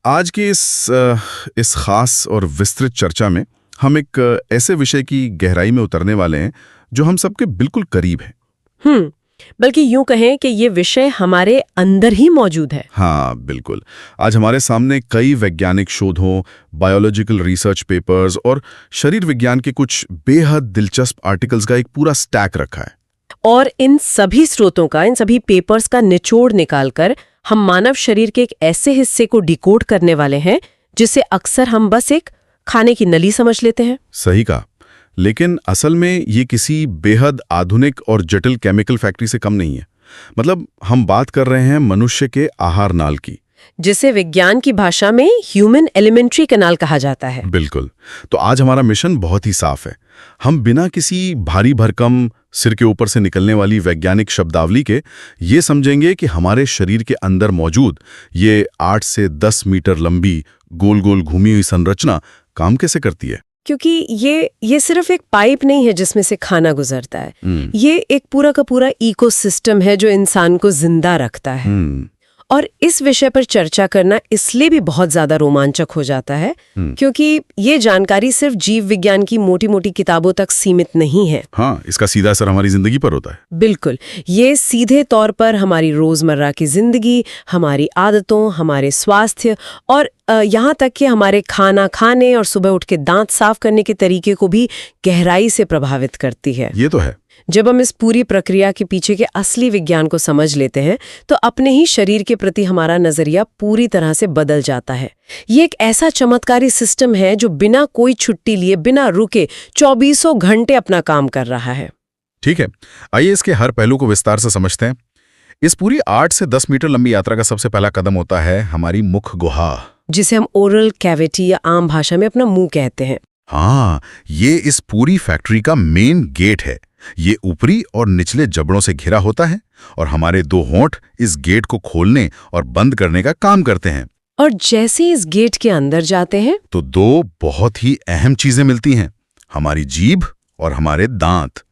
आज की इस खास और विस्तृत चर्चा में हम एक ऐसे विषय की गहराई में उतरने वाले हैं जो हम सबके बिल्कुल करीब है। बल्कि यूं कहें कि ये विषय हमारे अंदर ही मौजूद है। हाँ बिल्कुल। आज हमारे सामने कई वैज्ञानिक शोधों, बायोलॉजिकल रिसर्च पेपर्स और शरीर विज्ञान के कुछ बेहद दिलचस्प आर्टिकल्स का एक पूरा स्टैक रखा है। और इन सभी स्रोतों का, इन सभी पेपर्स का निचोड़ निकालकर हम मानव शरीर के एक ऐसे हिस्से को डिकोड करने वाले हैं जिसे अक्सर हम बस एक खाने की नली समझ लेते हैं। सही कहा। लेकिन असल में ये किसी बेहद आधुनिक और जटिल केमिकल फैक्ट्री से कम नहीं है। मतलब हम बात कर रहे हैं मनुष्य के आहार नाल की, जिसे विज्ञान की भाषा में ह्यूमन एलिमेंट्री कैनाल कहा जाता है। बिल्कुल। तो आज हमारा मिशन बहुत ही साफ है। हम बिना किसी भारी भरकम सिर के ऊपर से निकलने वाली वैज्ञानिक शब्दावली के ये समझेंगे कि हमारे शरीर के अंदर मौजूद ये 8 से 10 मीटर लंबी गोल गोल घूमी हुई संरचना काम कैसे करती है। क्योंकि ये सिर्फ एक पाइप नहीं है जिसमें से खाना गुजरता है। ये एक पूरा का पूरा इकोसिस्टम है जो इंसान को जिंदा रखता है। और इस विषय पर चर्चा करना इसलिए भी बहुत ज्यादा रोमांचक हो जाता है क्योंकि ये जानकारी सिर्फ जीव विज्ञान की मोटी मोटी किताबों तक सीमित नहीं है। हाँ, इसका सीधा असर हमारी जिंदगी पर होता है। बिल्कुल, ये सीधे तौर पर हमारी रोजमर्रा की जिंदगी, हमारी आदतों, हमारे स्वास्थ्य और यहाँ तक कि हमारे खाना खाने और सुबह उठ के दांत साफ करने के तरीके को भी गहराई से प्रभावित करती है। ये तो है। जब हम इस पूरी प्रक्रिया के पीछे के असली विज्ञान को समझ लेते हैं तो अपने ही शरीर के प्रति हमारा नजरिया पूरी तरह से बदल जाता है। ये एक ऐसा चमत्कारी सिस्टम है जो बिना कोई छुट्टी लिए, बिना रुके 24 घंटे अपना काम कर रहा है। ठीक है, आइए इसके हर पहलू को विस्तार से समझते हैं। इस पूरी 8 से 10 मीटर लंबी यात्रा का सबसे पहला कदम होता है हमारी मुख गुहा, जिसे हम ओरल कैविटी या आम भाषा में अपना मुंह कहते हैं। हाँ, ये इस पूरी फैक्ट्री का मेन गेट है। ये ऊपरी और निचले जबड़ों से घिरा होता है और हमारे 2 होंठ इस गेट को खोलने और बंद करने का काम करते हैं। और जैसे इस गेट के अंदर जाते हैं तो 2 बहुत ही अहम चीजें मिलती हैं, हमारी जीभ और हमारे दांत।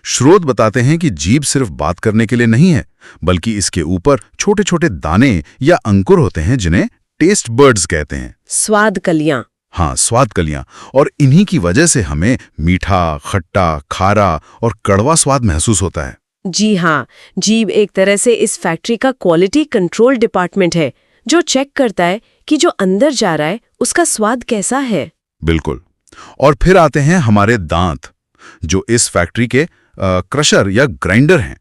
स्रोत बताते हैं कि जीभ सिर्फ बात करने के लिए नहीं है, बल्कि इसके ऊपर छोटे छोटे दाने या अंकुर होते हैं जिन्हें टेस्ट बर्ड्स कहते हैं। स्वाद कलियां। हाँ, स्वाद कलियां। और इन्हीं की वजह से हमें मीठा, खट्टा, खारा और कड़वा स्वाद महसूस होता है। जी हाँ, जीभ एक तरह से इस फैक्ट्री का क्वालिटी कंट्रोल डिपार्टमेंट है जो चेक करता है कि जो अंदर जा रहा है उसका स्वाद कैसा है। बिल्कुल। और फिर आते हैं हमारे दांत, जो इस फैक्ट्री के क्रशर या ग्राइंडर हैं।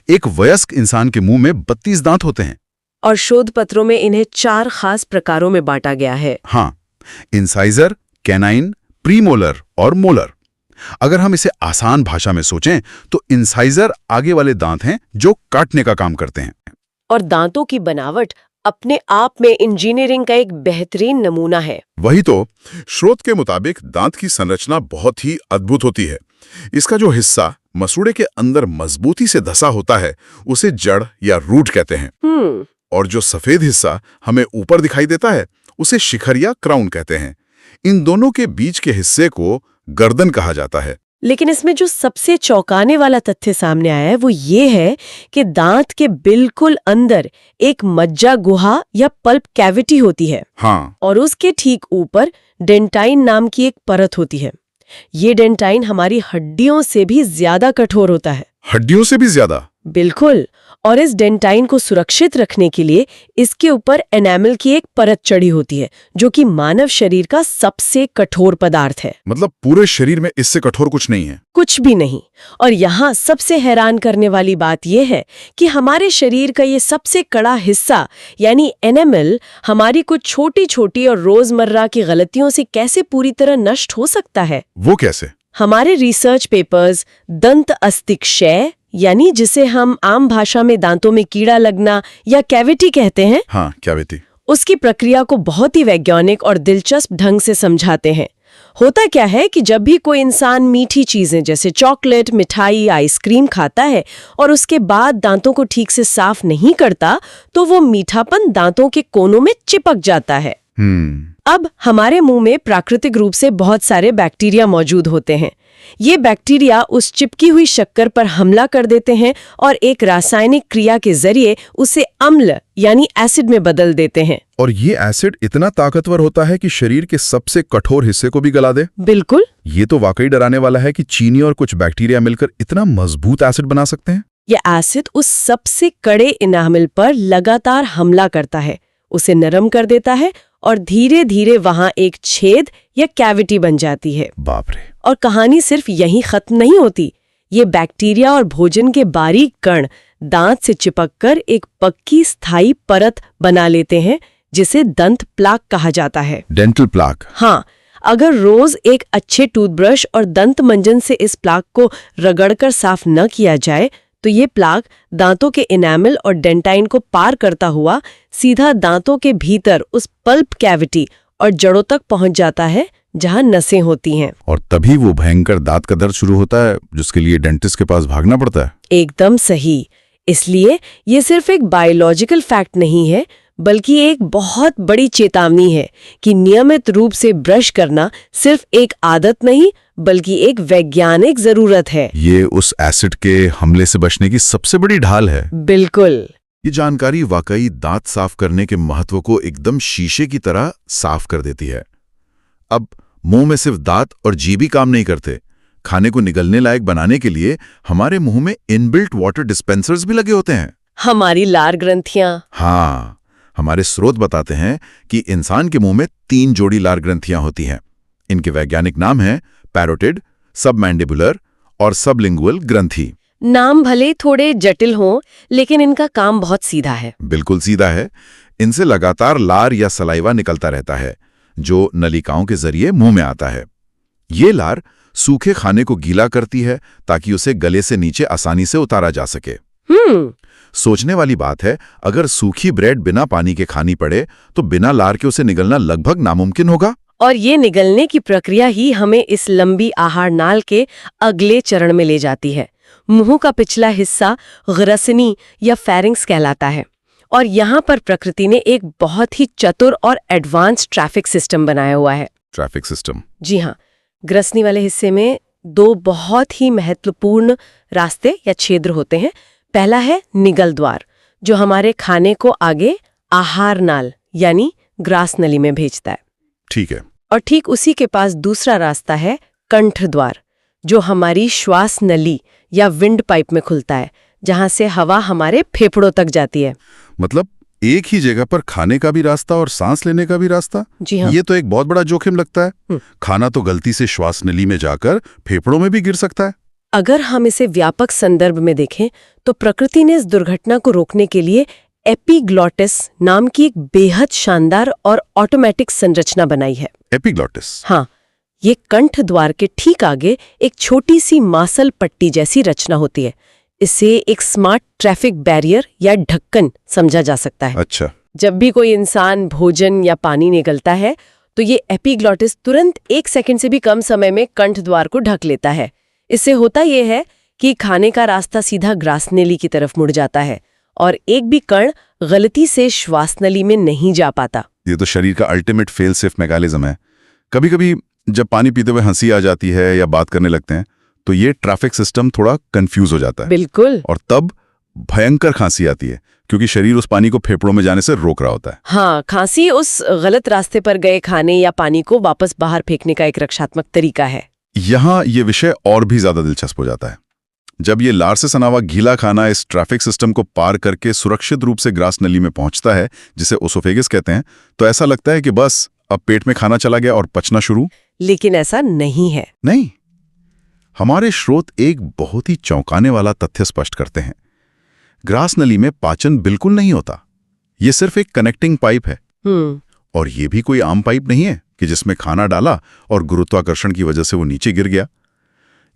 एक वयस्क इंसान के मुंह में 32 दांत होते हैं और शोध पत्रों में इन्हें 4 खास प्रकारों में बांटा गया है। हाँ, इंसाइजर, कैनाइन, प्रीमोलर और मोलर। अगर हम इसे आसान भाषा में सोचें तो इंसाइजर आगे वाले दांत हैं जो काटने का काम करते हैं। और दांतों की बनावट अपने आप में इंजीनियरिंग का एक बेहतरीन नमूना है। वही तो, स्रोत के मुताबिक दांत की संरचना बहुत ही अद्भुत होती है। इसका जो हिस्सा मसूड़े के अंदर मजबूती से धसा होता है उसे जड़ या रूट कहते हैं। और जो सफेद हिस्सा हमें ऊपर दिखाई देता है उसे शिखर या क्राउन कहते हैं। इन दोनों के बीच के हिस्से को गर्दन कहा जाता है। लेकिन इसमें जो सबसे चौंकाने वाला तथ्य सामने आया है वो ये है कि दांत के बिल्कुल अंदर एक मज्जा गुहा या पल्प कैविटी होती है। हाँ। और उसके ठीक ऊपर डेंटाइन नाम की एक परत होती है। ये डेंटाइन हमारी हड्डियों से भी ज्यादा कठोर होता है। हड्डियों से भी ज्यादा? बिल्कुल। और इस डेंटाइन को सुरक्षित रखने के लिए इसके ऊपर एनामल की एक परत चढ़ी होती है जो कि मानव शरीर का सबसे कठोर पदार्थ है। मतलब पूरे शरीर में इससे कठोर कुछ नहीं है? कुछ भी नहीं। और यहाँ सबसे हैरान करने वाली बात यह है कि हमारे शरीर का ये सबसे कड़ा हिस्सा यानी एनामल हमारी कुछ छोटी छोटी और रोजमर्रा की गलतियों से कैसे पूरी तरह नष्ट हो सकता है। वो कैसे? हमारे रिसर्च पेपर्स दंत अस्थिक्षय यानी जिसे हम आम भाषा में दांतों में कीड़ा लगना या कैविटी कहते हैं, हाँ, कैविटी, उसकी प्रक्रिया को बहुत ही वैज्ञानिक और दिलचस्प ढंग से समझाते हैं। होता क्या है कि जब भी कोई इंसान मीठी चीजें जैसे चॉकलेट, मिठाई, आइसक्रीम खाता है और उसके बाद दांतों को ठीक से साफ नहीं करता तो वो मीठापन दांतों के कोनों में चिपक जाता है। अब हमारे मुंह में प्राकृतिक रूप से बहुत सारे बैक्टीरिया मौजूद होते हैं। ये बैक्टीरिया उस चिपकी हुई शक्कर पर हमला कर देते हैं और एक रासायनिक क्रिया के जरिए उसे अम्ल यानी एसिड में बदल देते हैं। और ये एसिड इतना ताकतवर होता है कि शरीर के सबसे कठोर हिस्से को भी गला दे। बिल्कुल। ये तो वाकई डराने वाला है कि चीनी और कुछ बैक्टीरिया मिलकर इतना मजबूत एसिड बना सकते हैं। ये एसिड उस सबसे कड़े इनामिल पर लगातार हमला करता है, उसे नरम कर देता है और धीरे धीरे वहां एक छेद या कैविटी बन जाती है। बाप रे। और कहानी सिर्फ यहीं खत्म नहीं होती। ये बैक्टीरिया और भोजन के बारीक कण दांत से चिपककर एक पक्की स्थायी परत बना लेते हैं जिसे दंत प्लाक कहा जाता है। Dental plaque. हाँ, अगर रोज एक अच्छे टूथब्रश और दंत मंजन से इस प्लाक को रगड़कर साफ न किया जाए तो ये प्लाक दांतों के इनेमल और डेंटाइन को पार करता हुआ सीधा दांतों के भीतर उस पल्प कैविटी और जड़ों तक पहुंच जाता है जहां नसें होती हैं। और तभी वो भयंकर दांत का दर्द शुरू होता है जिसके लिए डेंटिस्ट के पास भागना पड़ता है। एकदम सही। इसलिए ये सिर्फ एक बायोलॉजिकल फैक्ट नहीं है बल्कि एक बहुत बड़ी चेतावनी है कि नियमित रूप से ब्रश करना सिर्फ एक आदत नहीं बल्कि एक वैज्ञानिक जरूरत है। ये उस एसिड के हमले से बचने की सबसे बड़ी ढाल है। बिल्कुल। ये जानकारी वाकई दांत साफ करने के महत्व को एकदम शीशे की तरह साफ कर देती है। अब मुंह में सिर्फ दांत और जीभ ही काम नहीं करते। खाने को निगलने लायक बनाने के लिए हमारे मुंह में इनबिल्ट वाटर डिस्पेंसर्स भी लगे होते हैं। हमारी लार ग्रंथियां। हाँ, हमारे स्रोत बताते हैं कि इंसान के मुंह में 3 जोड़ी लार ग्रंथियां होती हैं। इनके वैज्ञानिक नाम हैं पैरोटिड, सबमैंडिबुलर और सबलिंगुअल ग्रंथि। नाम भले थोड़े जटिल हों लेकिन इनका काम बहुत सीधा है। बिल्कुल सीधा है। इनसे लगातार लार या सलाइवा निकलता रहता है जो नलिकाओं के जरिए मुंह में आता है। ये लार सूखे खाने को गीला करती है ताकि उसे गले से नीचे आसानी से उतारा जा सके। सोचने वाली बात है, अगर सूखी ब्रेड बिना पानी के खानी पड़े तो बिना लार के उसे निगलना लगभग नामुमकिन होगा। और ये निगलने की प्रक्रिया ही हमें इस लंबी आहार नाल के अगले चरण में ले जाती है। मुंह का पिछला हिस्सा ग्रसनी या फेरिंग्स कहलाता है और यहाँ पर प्रकृति ने एक बहुत ही चतुर और एडवांस ट्रैफिक सिस्टम बनाया हुआ है। Traffic system? जी हाँ। ग्रसनी वाले हिस्से में 2 बहुत ही महत्वपूर्ण रास्ते या छिद्र होते हैं। पहला है निगल द्वार जो हमारे खाने को आगे आहार नाल यानी ग्रास नली में भेजता है। ठीक है। और ठीक उसी के पास दूसरा रास्ता है कंठ द्वार जो हमारी श्वास नली या विंड पाइप में खुलता है जहां से हवा हमारे फेफड़ों तक जाती है। मतलब एक ही जगह पर खाने का भी रास्ता और सांस लेने का भी रास्ता? जी हाँ। ये तो एक बहुत बड़ा जोखिम लगता है। खाना तो गलती से श्वास नली में जाकर फेफड़ों में भी गिर सकता है। अगर हम इसे व्यापक संदर्भ में देखें तो प्रकृति ने इस दुर्घटना को रोकने के लिए एपिग्लॉटिस नाम की एक बेहद शानदार और ऑटोमेटिक संरचना बनाई है। एपिग्लॉटिस? हाँ, ये कंठ द्वार के ठीक आगे एक छोटी सी मासल पट्टी जैसी रचना होती है। इसे एक स्मार्ट ट्रैफिक बैरियर या ढक्कन समझा जा सकता है। अच्छा। जब भी कोई इंसान भोजन या पानी निगलता है तो ये एपिग्लॉटिस तुरंत 1 सेकंड से भी कम समय में कंठ द्वार को ढक लेता है। इससे होता यह है कि खाने का रास्ता सीधा ग्रासनली की तरफ मुड़ जाता है और एक भी कण गलती से श्वासनली में नहीं जा पाता। ये तो शरीर का अल्टीमेट फेल सेफ मैकेनिज्म है। कभी कभी जब पानी पीते हुए हंसी आ जाती है या बात करने लगते हैं तो ये ट्रैफिक सिस्टम थोड़ा कंफ्यूज हो जाता है। बिल्कुल। और तब भयंकर खांसी आती है क्योंकि शरीर उस पानी को फेफड़ों में जाने से रोक रहा होता है। हाँ, खांसी उस गलत रास्ते पर गए खाने या पानी को वापस बाहर फेंकने का एक रक्षात्मक तरीका है। यहाँ ये विषय और भी ज्यादा दिलचस्प हो जाता है। जब ये लार से सना हुआ गीला खाना इस ट्रैफिक सिस्टम को पार करके सुरक्षित रूप से ग्रास नली में पहुंचता है जिसे ओसोफेगस कहते हैं, तो ऐसा लगता है कि बस अब पेट में खाना चला गया और पचना शुरू। लेकिन ऐसा नहीं है। नहीं। हमारे स्रोत एक बहुत ही चौंकाने वाला तथ्य स्पष्ट करते हैं। ग्रास नली में पाचन बिल्कुल नहीं होता। ये सिर्फ एक कनेक्टिंग पाइप है। और ये भी कोई आम पाइप नहीं है कि जिसमें खाना डाला और गुरुत्वाकर्षण की वजह से वो नीचे गिर गया।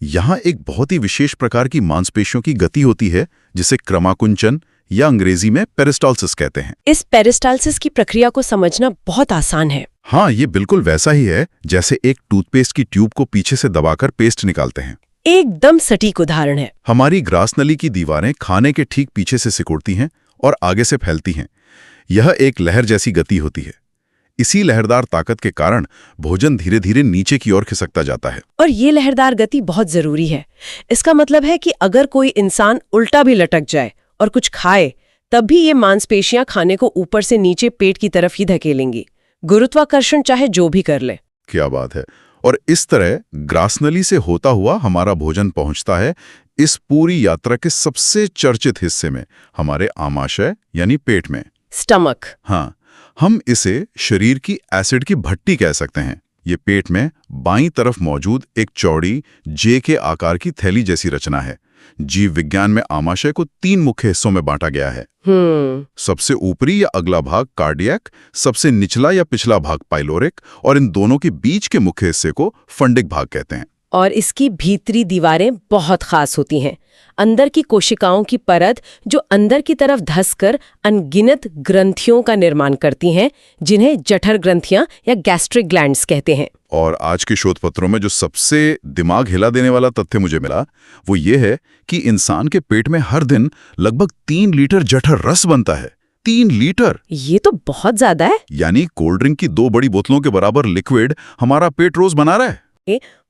यहां एक बहुत ही विशेष प्रकार की मांसपेशियों की गति होती है जिसे क्रमाकुंचन या अंग्रेजी में पेरिस्टाल्सिस कहते हैं। इस पेरिस्टाल्सिस की प्रक्रिया को समझना बहुत आसान है। हाँ, ये बिल्कुल वैसा ही है जैसे एक टूथपेस्ट की ट्यूब को पीछे से दबाकर पेस्ट निकालते हैं। एकदम सटीक उदाहरण है। हमारी ग्रास नली की दीवारें खाने के ठीक पीछे से सिकुड़ती हैं और आगे से फैलती हैं। यह एक लहर जैसी गति होती है। इसी लहरदार ताकत के कारण भोजन धीरे धीरे नीचे की ओर खिसकता जाता है। और ये लहरदार गति बहुत जरूरी है। इसका मतलब है कि अगर कोई इंसान उल्टा भी लटक जाए और कुछ खाए, तब भी ये मांसपेशियां खाने को ऊपर से नीचे पेट की तरफ ही धकेलेंगी। गुरुत्वाकर्षण चाहे जो भी कर ले। क्या बात है। और इस तरह ग्रासनली से होता हुआ हमारा भोजन पहुंचता है इस पूरी यात्रा के सबसे चर्चित हिस्से में, हमारे आमाशय यानी पेट में। स्टमक। हाँ, हम इसे शरीर की एसिड की भट्टी कह सकते हैं। ये पेट में बाईं तरफ मौजूद एक चौड़ी जे के आकार की थैली जैसी रचना है। जीव विज्ञान में आमाशय को 3 मुख्य हिस्सों में बांटा गया है। सबसे ऊपरी या अगला भाग कार्डियक, सबसे निचला या पिछला भाग पाइलोरिक, और इन दोनों के बीच के मुख्य हिस्से को फंडिक भाग कहते हैं। और इसकी भीतरी दीवारें बहुत खास होती हैं। अंदर की कोशिकाओं की परत जो अंदर की तरफ धंसकर अनगिनत ग्रंथियों का निर्माण करती हैं, जिन्हें जठर ग्रंथियां या गैस्ट्रिक ग्लैंड्स कहते हैं। और आज के शोध पत्रों में जो सबसे दिमाग हिला देने वाला तथ्य मुझे मिला, वो ये है कि इंसान के पेट में हर दिन लगभग 3 लीटर जठर रस बनता है। 3 लीटर! ये तो बहुत ज्यादा है। यानी कोल्ड ड्रिंक की 2 बड़ी बोतलों के बराबर लिक्विड हमारा पेट रोज बना रहा है।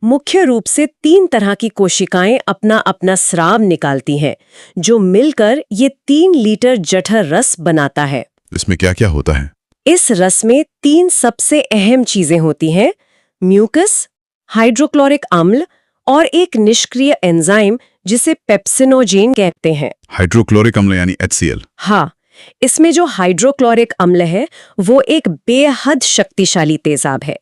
मुख्य रूप से 3 तरह की कोशिकाएं अपना अपना स्राव निकालती हैं, जो मिलकर ये 3 लीटर जठर रस बनाता है। इसमें क्या क्या होता है? इस रस में 3 सबसे अहम चीजें होती हैं: म्यूकस, हाइड्रोक्लोरिक अम्ल और एक निष्क्रिय एंजाइम जिसे पेप्सिनोजेन कहते हैं। हाइड्रोक्लोरिक अम्ल यानी HCl। हाँ, इसमें जो हाइड्रोक्लोरिक अम्ल है वो एक बेहद शक्तिशाली तेजाब है।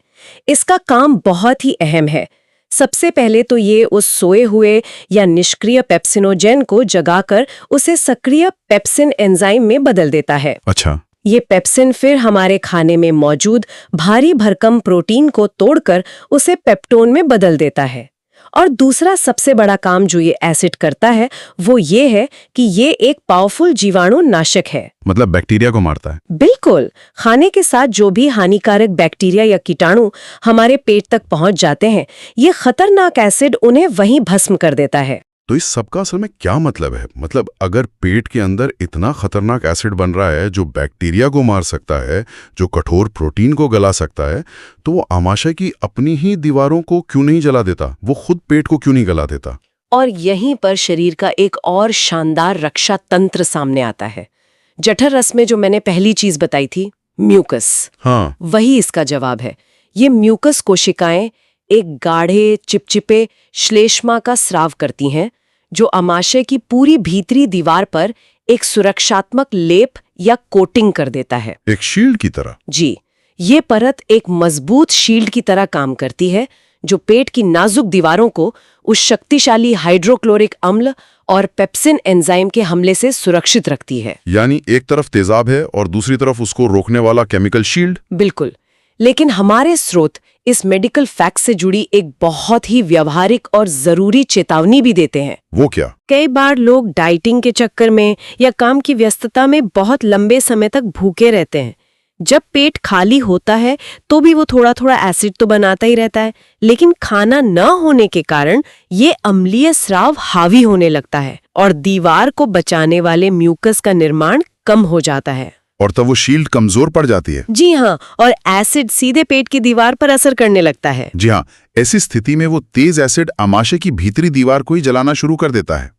इसका काम बहुत ही अहम है। सबसे पहले तो ये उस सोए हुए या निष्क्रिय पेप्सिनोजेन को जगाकर उसे सक्रिय पेप्सिन एंजाइम में बदल देता है। अच्छा। ये पेप्सिन फिर हमारे खाने में मौजूद भारी भरकम प्रोटीन को तोड़कर उसे पेप्टोन में बदल देता है। और दूसरा सबसे बड़ा काम जो ये एसिड करता है वो ये है कि ये एक पावरफुल जीवाणु नाशक है। मतलब बैक्टीरिया को मारता है? बिल्कुल। खाने के साथ जो भी हानिकारक बैक्टीरिया या कीटाणु हमारे पेट तक पहुंच जाते हैं, ये खतरनाक एसिड उन्हें वहीं भस्म कर देता है। तो इस सबका असल में क्या मतलब है? मतलब अगर पेट के अंदर इतना खतरनाक एसिड बन रहा है जो बैक्टीरिया को मार सकता है, जो कठोर प्रोटीन को गला सकता है, तो वो आमाशय की अपनी ही दीवारों को क्यों नहीं जला देता? वो खुद पेट को क्यों नहीं गला देता? और यहीं पर शरीर का एक और शानदार रक्षा तंत्र सामने आता है। जठर रस में जो मैंने पहली चीज बताई थी, म्यूकस, हाँ, वही इसका जवाब है। ये म्यूकस कोशिकाएं एक गाढ़े चिपचिपे श्लेष्मा का स्राव करती हैं, जो आमाशय की पूरी भीतरी दीवार पर एक सुरक्षात्मक लेप या कोटिंग कर देता है। एक शील्ड की तरह? जी, ये परत एक मजबूत शील्ड की तरह काम करती है, जो पेट की नाजुक दीवारों को उस शक्तिशाली हाइड्रोक्लोरिक अम्ल और पेप्सिन एंजाइम के हमले से सुरक्षित रखती है। यानी एक तरफ तेजाब है और दूसरी तरफ उसको रोकने वाला केमिकल शील्ड? बिल्कुल। लेकिन हमारे स्रोत इस मेडिकल फैक्ट से जुड़ी एक बहुत ही व्यवहारिक और जरूरी चेतावनी भी देते हैं। वो क्या? कई बार लोग डाइटिंग के चक्कर में या काम की व्यस्तता में बहुत लंबे समय तक भूखे रहते हैं। जब पेट खाली होता है तो भी वो थोड़ा थोड़ा एसिड तो बनाता ही रहता है, लेकिन खाना न होने के कारण ये अम्लीय स्राव हावी होने लगता है और दीवार को बचाने वाले म्यूकस का निर्माण कम हो जाता है। और तब वो शील्ड कमजोर पड़ जाती है? जी हाँ, और एसिड सीधे पेट की दीवार पर असर करने लगता है। जी हाँ, ऐसी स्थिति में वो तेज एसिड आमाशय की भीतरी दीवार को ही जलाना शुरू कर देता है।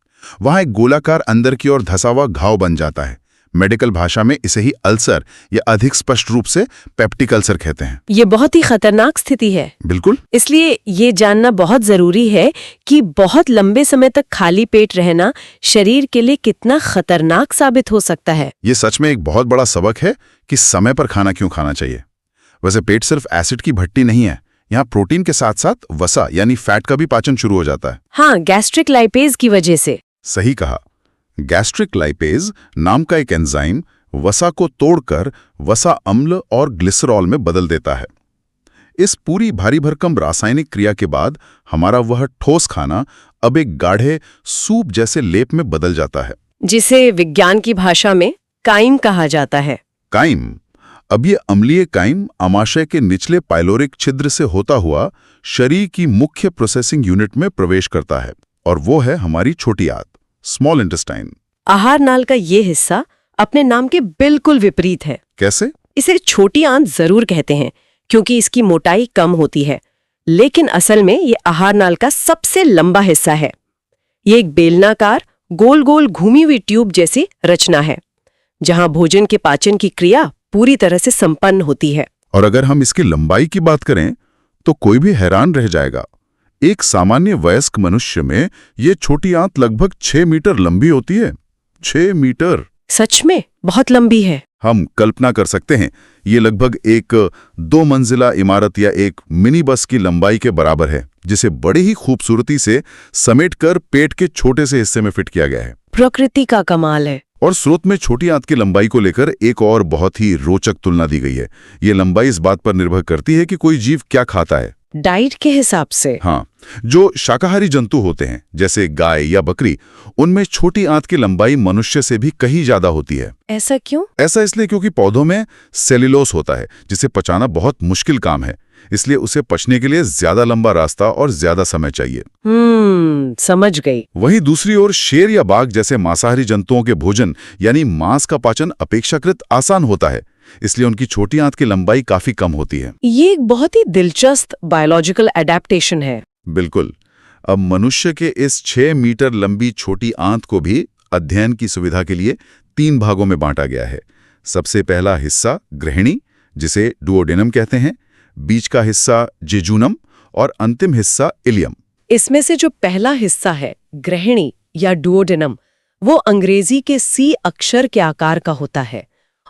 वहां एक गोलाकार अंदर की ओर धसा हुआ घाव बन जाता है। मेडिकल भाषा में इसे ही अल्सर या अधिक स्पष्ट रूप से पेप्टिक अल्सर कहते हैं। ये बहुत ही खतरनाक स्थिति है। बिल्कुल। इसलिए ये जानना बहुत जरूरी है कि बहुत लंबे समय तक खाली पेट रहना शरीर के लिए कितना खतरनाक साबित हो सकता है। ये सच में एक बहुत बड़ा सबक है कि समय पर खाना क्यों खाना चाहिए। वैसे पेट सिर्फ एसिड की भट्टी नहीं है, यहाँ प्रोटीन के साथ साथ वसा यानी फैट का भी पाचन शुरू हो जाता है। हाँ, गैस्ट्रिक लाइपेज की वजह से। सही कहा। गैस्ट्रिक लाइपेज नाम का एक एंजाइम वसा को तोड़कर वसा अम्ल और ग्लिसरॉल में बदल देता है। इस पूरी भारी भरकम रासायनिक क्रिया के बाद हमारा वह ठोस खाना अब एक गाढ़े सूप जैसे लेप में बदल जाता है, जिसे विज्ञान की भाषा में काइम कहा जाता है। काइम। अब ये अम्लीय काइम आमाशय के निचले पाइलोरिक छिद्र से होता हुआ शरीर की मुख्य प्रोसेसिंग यूनिट में प्रवेश करता है, और वो है हमारी छोटी आंत, स्मॉल इंटेस्टाइन। आहार नाल का ये हिस्सा अपने नाम के बिल्कुल विपरीत है। कैसे? इसे छोटी आंत जरूर कहते हैं क्योंकि इसकी मोटाई कम होती है, लेकिन असल में ये आहार नाल का सबसे लंबा हिस्सा है। ये एक बेलनाकार गोल गोल घूमी हुई ट्यूब जैसी रचना है जहां भोजन के पाचन की क्रिया पूरी तरह से संपन्न होती है। और अगर हम इसकी लंबाई की बात करें तो कोई भी हैरान रह जाएगा। एक सामान्य वयस्क मनुष्य में ये छोटी आंत लगभग 6 मीटर लंबी होती है। 6 मीटर! सच में बहुत लंबी है। हम कल्पना कर सकते हैं ये लगभग एक 2 मंजिला इमारत या एक मिनी बस की लंबाई के बराबर है, जिसे बड़ी ही खूबसूरती से समेटकर पेट के छोटे से हिस्से में फिट किया गया है। प्रकृति का कमाल है। और स्रोत में छोटी आंत की लंबाई को लेकर एक और बहुत ही रोचक तुलना दी गई है। ये लंबाई इस बात पर निर्भर करती है कि कोई जीव क्या खाता है। डाइट के हिसाब से। हाँ, जो शाकाहारी जंतु होते हैं जैसे गाय या बकरी, उनमें छोटी आंत की लंबाई मनुष्य से भी कहीं ज्यादा होती है। ऐसा क्यों? ऐसा इसलिए क्योंकि पौधों में सेल्यूलोज होता है जिसे पचाना बहुत मुश्किल काम है, इसलिए उसे पचने के लिए ज्यादा लंबा रास्ता और ज्यादा समय चाहिए। समझ गई। वहीं दूसरी ओर शेर या बाघ जैसे मांसाहारी जंतुओं के भोजन यानी मांस का पाचन अपेक्षाकृत आसान होता है, इसलिए उनकी छोटी आंत की लंबाई काफी कम होती है। ये एक बहुत ही दिलचस्प बायोलॉजिकल एडेप्टेशन है। बिल्कुल। अब मनुष्य के इस 6 मीटर लंबी छोटी आंत को भी अध्ययन की सुविधा के लिए 3 भागों में बांटा गया है। सबसे पहला हिस्सा ग्रहणी, जिसे डुओडेनम कहते हैं, बीच का हिस्सा जेजूनम और अंतिम हिस्सा इलियम। इसमें से जो पहला हिस्सा है ग्रहणी या डुओडेनम, वो अंग्रेजी के सी अक्षर के आकार का होता है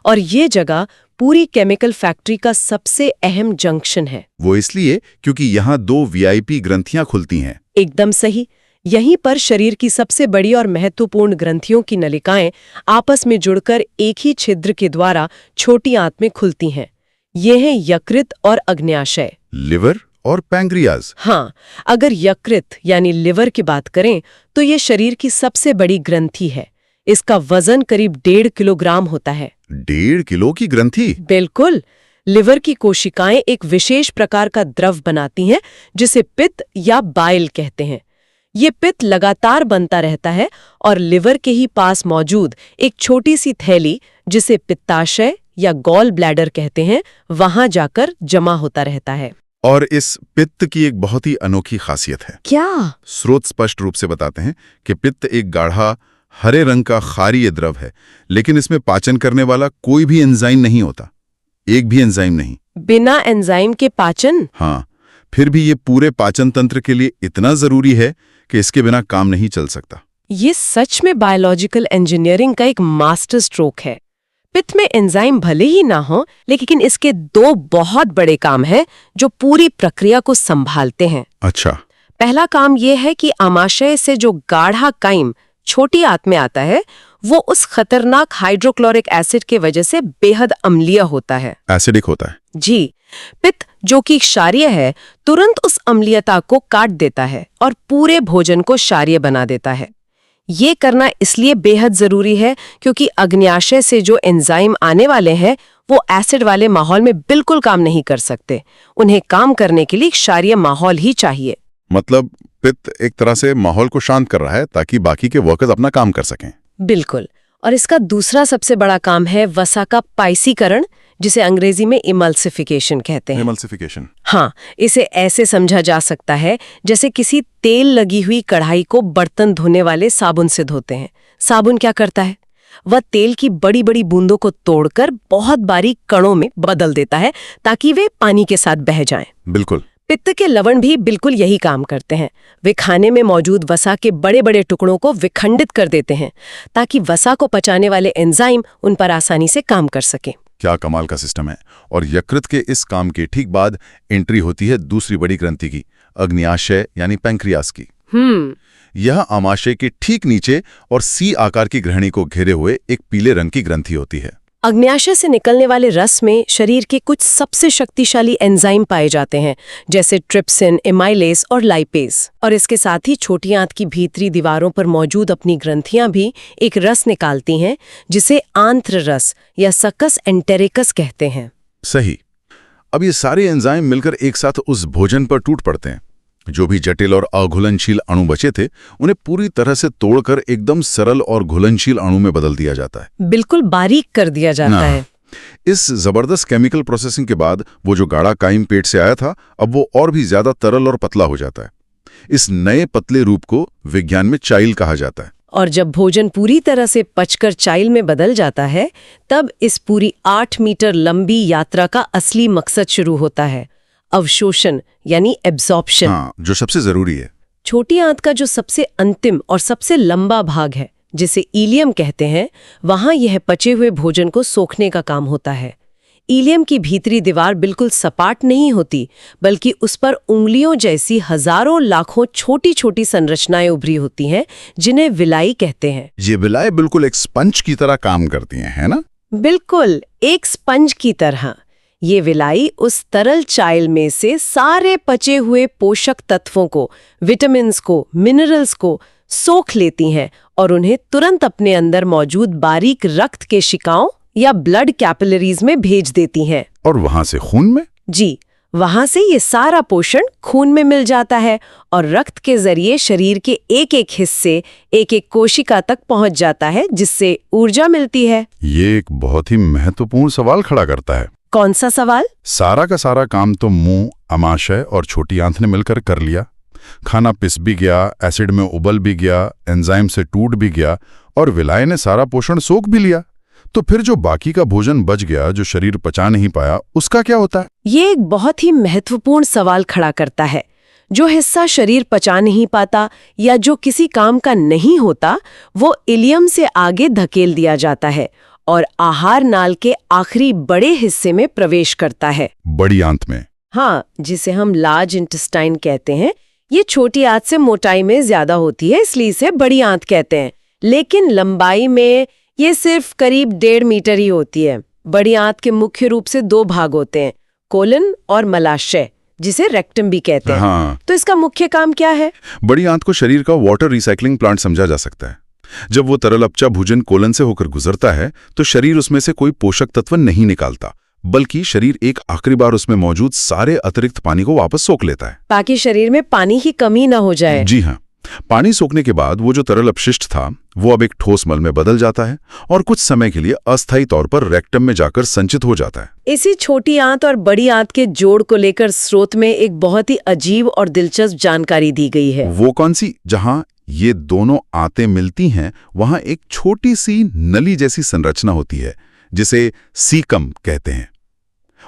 और ये जगह पूरी केमिकल फैक्ट्री का सबसे अहम जंक्शन है। वो इसलिए क्योंकि यहाँ 2 वीआईपी ग्रंथियां खुलती हैं। एकदम सही। यहीं पर शरीर की सबसे बड़ी और महत्वपूर्ण ग्रंथियों की नलिकाएं आपस में जुड़कर एक ही छिद्र के द्वारा छोटी आंत में खुलती हैं। ये हैं यकृत और अग्न्याशय, लिवर और पैंक्रियाज। हाँ, अगर यकृत यानी लिवर की बात करें तो ये शरीर की सबसे बड़ी ग्रंथि है। इसका वजन करीब 1.5 किलोग्राम होता है। 1.5 किलो की ग्रंथि? बिल्कुल। लिवर की कोशिकाएं एक विशेष प्रकार का द्रव बनाती हैं जिसे पित्त या बाइल कहते हैं। ये पित्त लगातार बनता रहता है और लिवर के ही पास मौजूद एक छोटी सी थैली, जिसे पित्ताशय या गॉल ब्लैडर कहते हैं, वहां जाकर जमा होता रहता है। और इस पित्त की एक बहुत ही अनोखी खासियत है। क्या? स्रोत स्पष्ट रूप से बताते हैं कि पित्त एक गाढ़ा हरे रंग का क्षारीय द्रव है, लेकिन इसमें पाचन करने वाला कोई भी एंजाइम नहीं होता। एक भी एंजाइम नहीं। बिना एंजाइम के पाचन? हाँ, फिर भी ये पूरे पाचन तंत्र के लिए इतना जरूरी है कि इसके बिना काम नहीं चल सकता। ये सच में बायोलॉजिकल इंजीनियरिंग का एक मास्टर स्ट्रोक है। पित्त में एंजाइम भले ही ना हो, लेकिन इसके 2 बहुत बड़े काम हैं जो पूरी प्रक्रिया को संभालते हैं। अच्छा। पहला काम यह है कि आमाशय से जो गाढ़ा काइम छोटी आंत में आता है, वो उस खतरनाक हाइड्रोक्लोरिक एसिड के वजह से बेहद अम्लीय होता है। एसिडिक होता है? जी। पित्त, जो कि क्षारीय है, तुरंत उस अम्लीयता को काट देता है और पूरे भोजन को क्षारीय बना देता है। ये करना इसलिए बेहद जरूरी है क्योंकि अग्न्याशय से जो एंजाइम आने वाले हैं वो एसिड वाले माहौल में बिल्कुल काम नहीं कर सकते। उन्हें काम करने के लिए क्षारीय माहौल ही चाहिए। मतलब पित्त एक तरह से माहौल को शांत कर रहा है ताकि बाकी के वर्कर्स अपना काम कर सकें। बिल्कुल। और इसका दूसरा सबसे बड़ा काम है वसा का पाइसीकरण, जिसे अंग्रेजी में इमल्सिफिकेशन कहते हैं। इमल्सिफिकेशन? हाँ, इसे ऐसे समझा जा सकता है जैसे किसी तेल लगी हुई कढ़ाई को बर्तन धोने वाले साबुन से धोते हैं। साबुन क्या करता है? वह तेल की बड़ी बड़ी बूंदों को तोड़कर बहुत बारीक कणों में बदल देता है ताकि वे पानी के साथ बह जाएं। बिल्कुल। पित्त के लवण भी बिल्कुल यही काम करते हैं। वे खाने में मौजूद वसा के बड़े बड़े टुकड़ों को विखंडित कर देते हैं ताकि वसा को पचाने वाले एंजाइम उन पर आसानी से काम कर सके। क्या कमाल का सिस्टम है। और यकृत के इस काम के ठीक बाद एंट्री होती है दूसरी बड़ी ग्रंथि की, अग्न्याशय यानी पैंक्रियास की। यह आमाशय के ठीक नीचे और सी आकार की ग्रहणी को घेरे हुए एक पीले रंग की ग्रंथि होती है। अग्न्याशय से निकलने वाले रस में शरीर के कुछ सबसे शक्तिशाली एंजाइम पाए जाते हैं, जैसे ट्रिप्सिन, एमाइलेज और लाइपेज। और इसके साथ ही छोटी आंत की भीतरी दीवारों पर मौजूद अपनी ग्रंथियां भी एक रस निकालती हैं जिसे आंत्र रस या सकस एंटेरिकस कहते हैं। सही। अब ये सारे एंजाइम मिलकर एक साथ उस भोजन पर टूट पड़ते हैं। जो भी जटिल और अघुलनशील अणु बचे थे उन्हें पूरी तरह से तोड़कर एकदम सरल और घुलनशील अणु में बदल दिया जाता है। बिल्कुल बारीक कर दिया जाता है। इस जबरदस्त केमिकल प्रोसेसिंग के बाद वो जो गाढ़ा काइम पेट से आया था, अब वो और भी ज्यादा तरल और पतला हो जाता है। इस नए पतले रूप को विज्ञान में चाइल कहा जाता है। और जब भोजन पूरी तरह से पचकर चाइल में बदल जाता है, तब इस पूरी 8 मीटर लंबी यात्रा का असली मकसद शुरू होता है, अवशोषण यानी एब्जॉर्प्शन। हाँ, जो सबसे जरूरी है। छोटी आंत का जो सबसे अंतिम और सबसे लंबा भाग है, जिसे इलियम कहते हैं, वहां यह पचे हुए भोजन को सोखने का काम होता है। इलियम की भीतरी दीवार बिल्कुल सपाट नहीं होती, बल्कि उस पर उंगलियों जैसी हजारों लाखों छोटी छोटी संरचनाएं उभरी होती हैं, जिन्हें विलाई कहते हैं। ये विलायें बिल्कुल एक स्पंज की तरह काम करती हैं, है ना? बिल्कुल एक स्पंज की तरह। ये विलाई उस तरल चाइल में से सारे पचे हुए पोषक तत्वों को, विटामिन्स को, मिनरल्स को सोख लेती हैं और उन्हें तुरंत अपने अंदर मौजूद बारीक रक्त केशिकाओं या ब्लड कैपिलरीज में भेज देती हैं। और वहां से खून में? जी, वहां से ये सारा पोषण खून में मिल जाता है और रक्त के जरिए शरीर के एक एक हिस्से, एक एक कोशिका तक पहुंच जाता है, जिससे ऊर्जा मिलती है। ये एक बहुत ही महत्वपूर्ण सवाल खड़ा करता है। कौन सा सवाल? सारा का सारा काम तो मुंह, अमाशय और छोटी आंत ने मिलकर कर लिया। खाना पिस भी गया, एसिड में उबल भी गया, एंजाइम से टूट भी गया और विलाय ने सारा पोषण सोख भी लिया। तो फिर जो बाकी का भोजन बच गया, जो शरीर पचा नहीं पाया, उसका क्या होता है? ये एक बहुत ही महत्वपूर्ण सवाल खड़ा करता है। जो हिस्सा शरीर पचा नहीं पाता या जो किसी काम का नहीं होता, वो इलियम से आगे धकेल दिया जाता है और आहार नाल के आखिरी बड़े हिस्से में प्रवेश करता है। बड़ी आंत में? हाँ, जिसे हम लार्ज इंटेस्टाइन कहते हैं। ये छोटी आंत से मोटाई में ज्यादा होती है, इसलिए इसे बड़ी आंत कहते हैं। लेकिन लंबाई में ये सिर्फ करीब 1.5 मीटर ही होती है। बड़ी आंत के मुख्य रूप से 2 भाग होते हैं, कोलन और मलाशय, जिसे रेक्टम भी कहते हैं। हाँ। तो इसका मुख्य काम क्या है? बड़ी आंत को शरीर का वाटर रिसाइकलिंग प्लांट समझा जा सकता है। जब वो तरल अपचा भोजन कोलन से होकर गुजरता है, तो शरीर उसमें से कोई पोषक तत्व नहीं निकालता, बल्कि शरीर एक आखिरी बार उसमें मौजूद सारे अतिरिक्त पानी को वापस सोख लेता है, ताकि शरीर में पानी की कमी न हो जाए। जी हाँ। पानी सोखने के बाद वो जो तरल अपशिष्ट था, वो अब एक ठोस मल में बदल जाता है और कुछ समय के लिए अस्थायी तौर पर रेक्टम में जाकर संचित हो जाता है। इसी छोटी आंत और बड़ी आंत के जोड़ को लेकर स्रोत में एक बहुत ही अजीब और दिलचस्प जानकारी दी गई है। वो कौन सी? जहां ये दोनों आंतें मिलती हैं, वहां एक छोटी सी नली जैसी संरचना होती है, जिसे सीकम कहते हैं।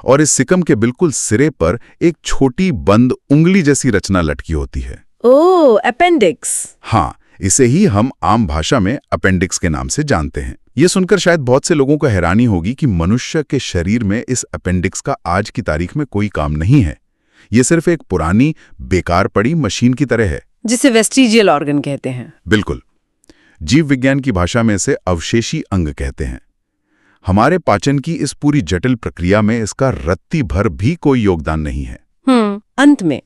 और इस सिकम के बिल्कुल सिरे पर एक छोटी बंद उंगली जैसी रचना लटकी होती है। ओह, अपेंडिक्स। हाँ, इसे ही हम आम भाषा में अपेंडिक्स के नाम से जानते हैं। ये सुनकर शायद बहुत से लोगों को हैरानी होगी कि मनुष्य के शरीर में इस अपेंडिक्स का आज की तारीख में कोई काम नहीं है। ये सिर्फ एक पुरानी, बेकार पड़ी मशीन की तरह है, जिसे वेस्टिजियल ऑर्गन कहते हैं। बिल्कुल। जीव विज्ञान की भाषा में इसे अवशेषी अंग कहते हैं। हमारे पाचन की इस पूरी जटिल प्रक्रिया में इसका रत्ती भर भी कोई योगदान नहीं है। अंत में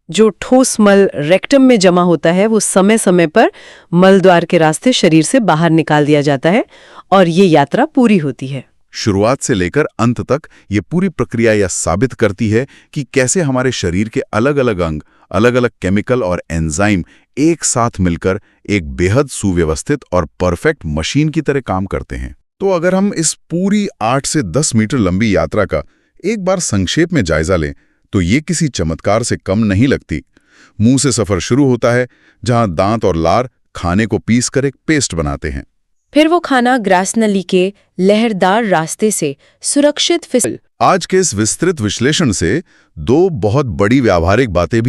जो ठोस मल रेक्टम में जमा होता है, वो समय समय पर मल द्वार के रास्ते शरीर से बाहर निकाल दिया जाता है और ये यात्रा पूरी होती है। शुरुआत से लेकर अंत तक ये पूरी प्रक्रिया यह साबित करती है कि कैसे हमारे शरीर के अलग अलग अंग, अलग अलग केमिकल और एंजाइम एक साथ मिलकर एक बेहद सुव्यवस्थित और परफेक्ट मशीन की तरह काम करते हैं। तो अगर हम इस पूरी 8 से 10 मीटर लंबी यात्रा का एक बार संक्षेप में जायजा लें, तो ये किसी चमत्कार से कम नहीं लगती। मुंह से सफर शुरू होता है, जहां दांत और लार खाने को पीस कर एक पेस्ट बनाते हैं। फिर वो खाना ग्रास नली के लहरदार रास्ते से सुरक्षित आज के इस विस्तृत विश्लेषण से 2 बहुत बड़ी व्यावहारिक बातें भी